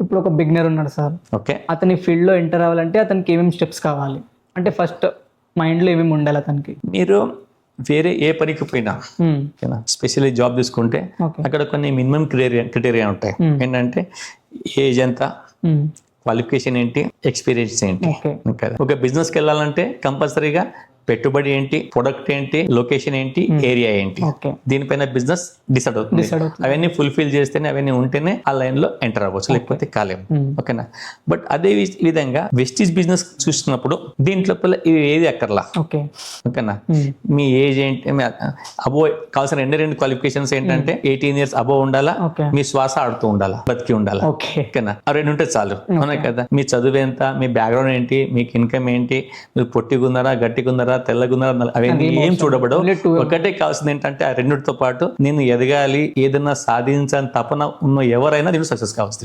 ఇప్పుడు ఒక బిగినర్ ఉన్నాడు సార్, ఓకే. అతని ఫీల్డ్లో ఎంటర్ అవ్వాలంటే అతనికి ఏమేమి స్టెప్స్ కావాలి అంటే ఫస్ట్ మైండ్లో ఏమేమి ఉండాలి అతనికి? మీరు వేరే ఏ పనికి పోయినా మ్మ్. స్పెషల్లీ జాబ్ తీసుకుంటే ఓకే. అక్కడ కొన్ని మినిమం క్రైటీరియా ఉంటాయి. ఏంటంటే ఏజ్ ఎంత, మ్మ్. క్వాలిఫికేషన్ ఏంటి, ఎక్స్పీరియన్స్ ఏంటి. ఓకే. కదా, ఒక బిజినెస్కి వెళ్ళాలంటే కంపల్సరీగా పెట్టుబడి ఏంటి, ప్రొడక్ట్ ఏంటి, లొకేషన్ ఏంటి, ఏరియా ఏంటి, ఓకే. దీనిపైన బిజినెస్ డిసైడ్ అవుతుంది. అవన్నీ ఫుల్ఫిల్ చేస్తేనే, అవన్నీ ఉంటేనే ఆ లైన్ లో ఎంటర్ అవ్వచ్చు, లేకపోతే కాలేము. ఓకేనా. బట్ అదే విధంగా వెస్టీజ్ బిజినెస్ చూస్తున్నప్పుడు దీంట్లో ఇవి ఏది అక్కర్లా. ఓకే. ఓకేనా. మీ ఏజ్ ఏంటి, అబో కావాల్సిన రెండు క్వాలిఫికేషన్స్ ఏంటంటే 18 years అబో ఉండాలా, ఓకే. మీ శ్వాస ఆడుతూ ఉండాలా, బతికి ఉండాలా. ఓకే. ఓకేనా. ఆ రెండు ఉంటే చాలు. అవునా కదా. మీ చదువు ఎంత, మీ బ్యాక్గ్రౌండ్ ఏంటి, మీకు ఇన్కమ్ ఏంటి, మీరు పొట్టిగున్నారా, గట్టిగున్నారా, తెల్లగున్నారా, అవన్నీ ఏం చూడబడవు. ఒకటే కావాల్సింది ఏంటంటే ఆ రెండిటితో పాటు నేను ఎదగాలి, ఏదైనా సాధించాలని తపన ఉన్న ఎవరైనా దీంట్లో సక్సెస్ కావచ్చు.